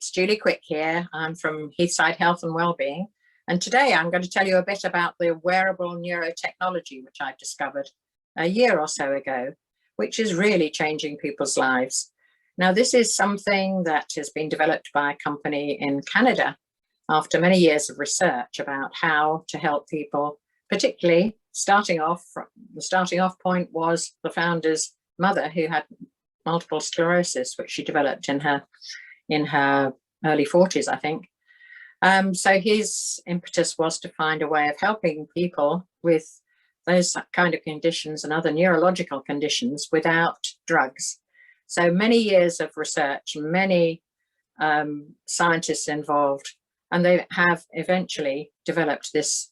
it's Julie Quick here. I'm from Heathside Health and Wellbeing, and today I'm going to tell you a bit about the wearable neurotechnology which I've discovered a year or so ago, which is really changing people's lives. Now, this is something that has been developed by a company in Canada after many years of research about how to help people, particularly the starting off point was the founder's mother, who had multiple sclerosis, which she developed in her early 40s, I think. So his impetus was to find a way of helping people with those kind of conditions and other neurological conditions without drugs. So many years of research, many scientists involved, and they have eventually developed this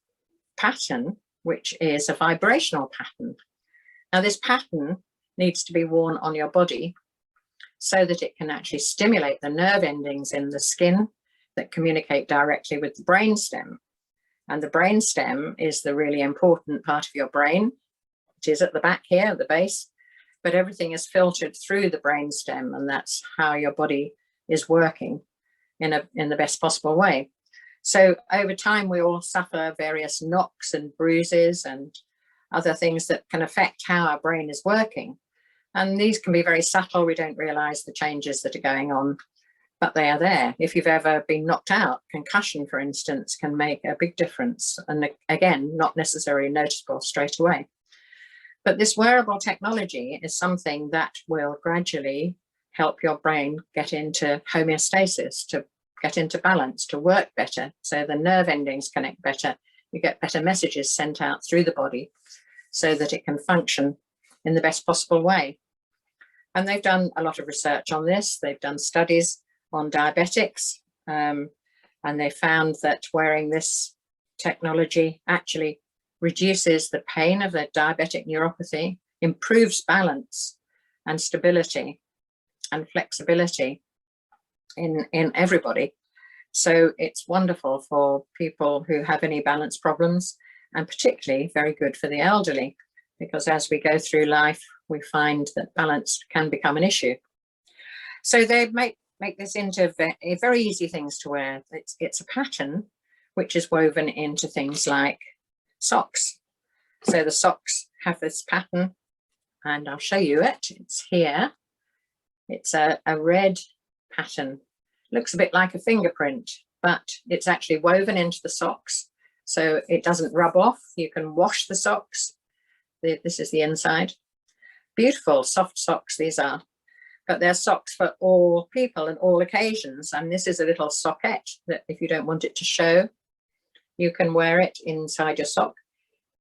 pattern, which is a vibrational pattern. Now, this pattern needs to be worn on your body so that it can actually stimulate the nerve endings in the skin that communicate directly with the brainstem. And the brainstem is the really important part of your brain. It is at the back here, at the base, but everything is filtered through the brainstem, and that's how your body is working in the best possible way. So over time, we all suffer various knocks and bruises and other things that can affect how our brain is working. And these can be very subtle. We don't realize the changes that are going on, but they are there. If you've ever been knocked out, concussion, for instance, can make a big difference. And again, not necessarily noticeable straight away. But this wearable technology is something that will gradually help your brain get into homeostasis, to get into balance, to work better. So the nerve endings connect better. You get better messages sent out through the body so that it can function in the best possible way. And they've done a lot of research on this. They've done studies on diabetics, and they found that wearing this technology actually reduces the pain of the diabetic neuropathy, improves balance and stability and flexibility in everybody. So it's wonderful for people who have any balance problems, and particularly very good for the elderly, because as we go through life, we find that balance can become an issue. So they make this into very easy things to wear. It's a pattern which is woven into things like socks. So the socks have this pattern, and I'll show you it. It's here. It's a red pattern. Looks a bit like a fingerprint, but it's actually woven into the socks, so it doesn't rub off. You can wash the socks. This is the inside. Beautiful, soft socks these are, but they're socks for all people and all occasions. And this is a little socket that if you don't want it to show, you can wear it inside your sock.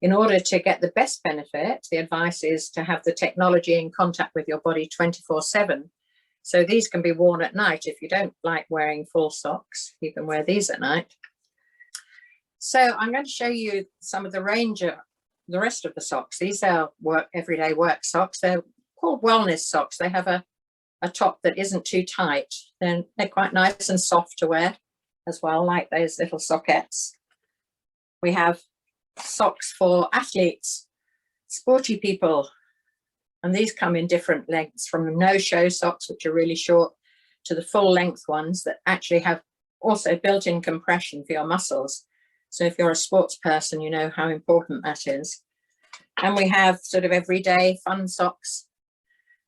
In order to get the best benefit, the advice is to have the technology in contact with your body 24/7. So these can be worn at night. If you don't like wearing full socks, you can wear these at night. So I'm going to show you some of the range of the rest of the socks. These are everyday work socks. They're called wellness socks. They have a top that isn't too tight. They're quite nice and soft to wear as well, like those little sockets. We have socks for athletes, sporty people, and these come in different lengths, from no-show socks, which are really short, to the full-length ones that actually have also built-in compression for your muscles. So if you're a sports person, you know how important that is. And we have sort of everyday fun socks,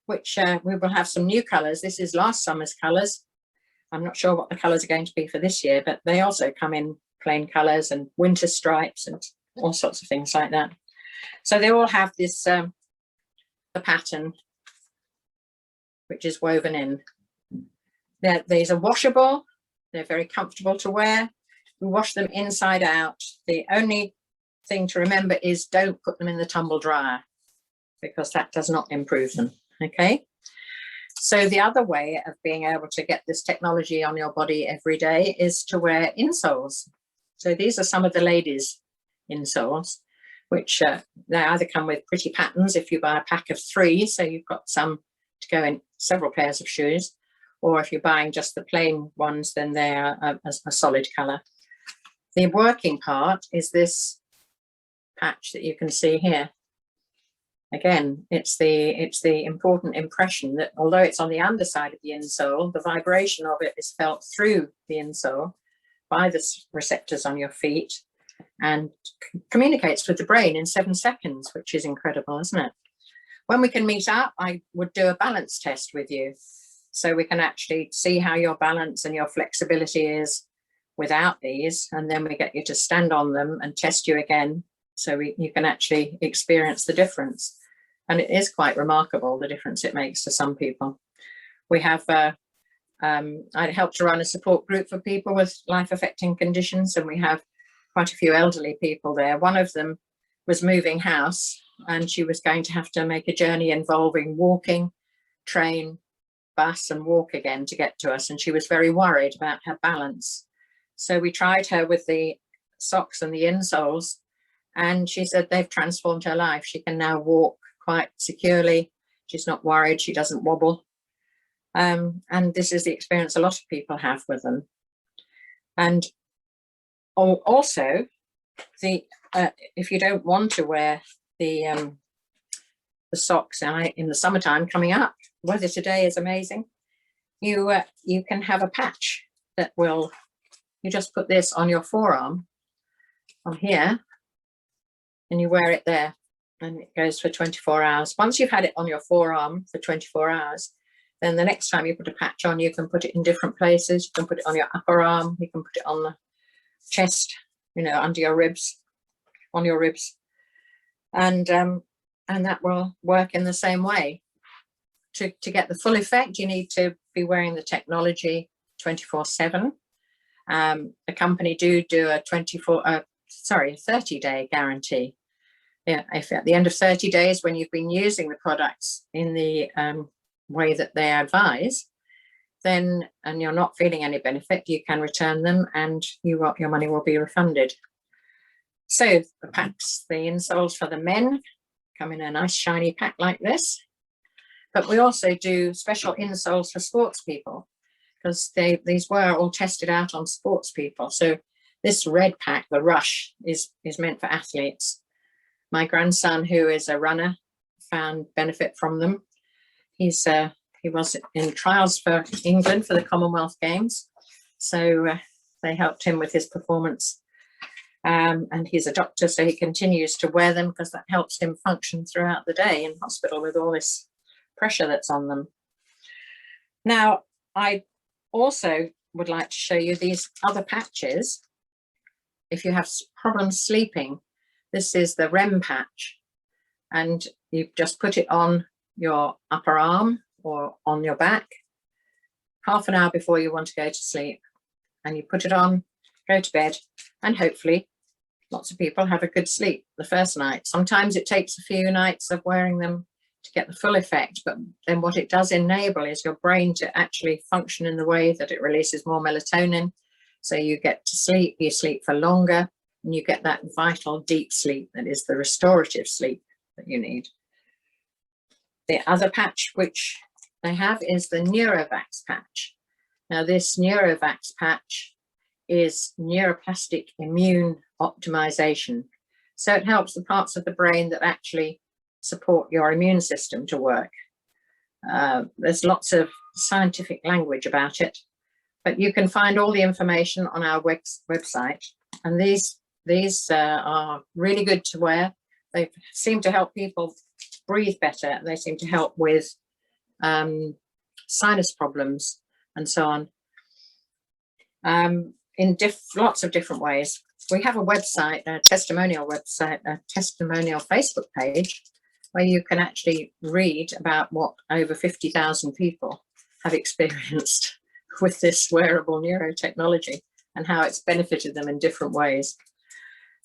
which we will have some new colours. This is last summer's colours. I'm not sure what the colours are going to be for this year, but they also come in plain colours and winter stripes and all sorts of things like that. So they all have this the pattern which is woven in. These are washable. They're very comfortable to wear. We wash them inside out. The only thing to remember is don't put them in the tumble dryer, because that does not improve them. Okay. So the other way of being able to get this technology on your body every day is to wear insoles. So these are some of the ladies' insoles, which they either come with pretty patterns if you buy a pack of 3, so you've got some to go in several pairs of shoes, or if you're buying just the plain ones, then they're a solid colour. The working part is this patch that you can see here. Again, it's the important impression that although it's on the underside of the insole, the vibration of it is felt through the insole by the receptors on your feet and communicates with the brain in 7 seconds, which is incredible, isn't it? When we can meet up, I would do a balance test with you, so we can actually see how your balance and your flexibility is without these, and then we get you to stand on them and test you again, so you can actually experience the difference. And it is quite remarkable, the difference it makes to some people. We have, I helped to run a support group for people with life-affecting conditions, and we have quite a few elderly people there. One of them was moving house, and she was going to have to make a journey involving walking, train, bus and walk again to get to us. And she was very worried about her balance. So we tried her with the socks and the insoles, and she said they've transformed her life. She can now walk quite securely. She's not worried. She doesn't wobble. And this is the experience a lot of people have with them. And also, if you don't want to wear the socks in the summertime coming up, weather today is amazing. You can have a patch that will, you just put this on your forearm, on here, and you wear it there, and it goes for 24 hours. Once you've had it on your forearm for 24 hours, then the next time you put a patch on, you can put it in different places. You can put it on your upper arm, you can put it on the chest, under your ribs, on your ribs, and that will work in the same way. To get the full effect, you need to be wearing the technology 24/7. The company do a 30-day guarantee. Yeah, if at the end of 30 days, when you've been using the products in the way that they advise, then, and you're not feeling any benefit, you can return them and your money will be refunded. So the packs, the insoles for the men come in a nice shiny pack like this, but we also do special insoles for sports people, because these were all tested out on sports people. So this red pack, the Rush, is meant for athletes. My grandson, who is a runner, found benefit from them. He was in trials for England for the Commonwealth Games, so they helped him with his performance. And he's a doctor, so he continues to wear them because that helps him function throughout the day in hospital with all this pressure that's on them. Now, I also would like to show you these other patches. If you have problems sleeping, this is the REM patch, and you just put it on your upper arm or on your back half an hour before you want to go to sleep, and you put it on, go to bed, and hopefully lots of people have a good sleep the first night. Sometimes it takes a few nights of wearing them to get the full effect, but then what it does enable is your brain to actually function in the way that it releases more melatonin, so you get to sleep, you sleep for longer, and you get that vital deep sleep that is the restorative sleep that you need. The other patch which they have is the Neurovax patch. Now this Neurovax patch is neuroplastic immune optimization. So it helps the parts of the brain that actually support your immune system to work. There's lots of scientific language about it, but you can find all the information on our website. And these are really good to wear. They seem to help people breathe better. They seem to help with sinus problems and so on, in lots of different ways. We have a website, a testimonial website, a testimonial Facebook page, where you can actually read about what over 50,000 people have experienced with this wearable neurotechnology and how it's benefited them in different ways.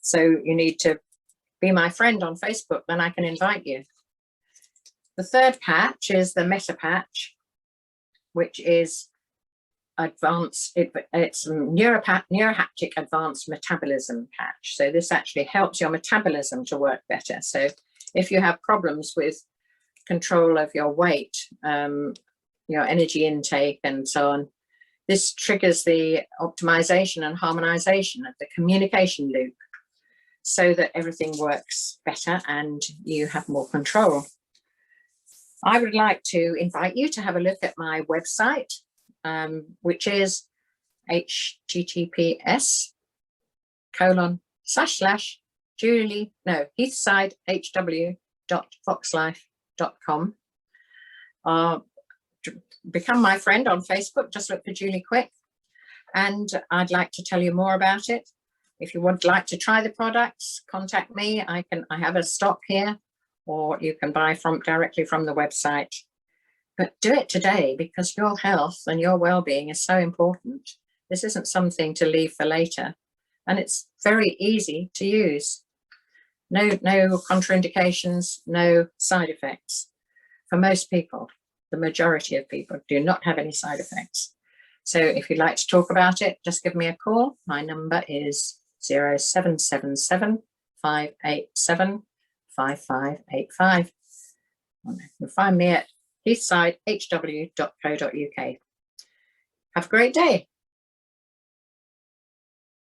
So you need to be my friend on Facebook, then I can invite you. The third patch is the Meta patch, which is advanced, it's neurohaptic advanced metabolism patch. So this actually helps your metabolism to work better. So if you have problems with control of your weight, your energy intake and so on, this triggers the optimization and harmonization of the communication loop. so that everything works better and you have more control. I would like to invite you to have a look at my website, which is https://heathsidehw.foxlife.com. Become my friend on Facebook, just look for Julie Quick, and I'd like to tell you more about it. If you would like to try the products, contact me. I have a stock here, or you can buy directly from the website. But do it today, because your health and your well-being is so important. This isn't something to leave for later, and it's very easy to use. No contraindications, no side effects. For most people, the majority of people do not have any side effects. So if you'd like to talk about it, just give me a call. My number is 0777 587 5585. You can find me at heathsidehw.co.uk. Have a great day.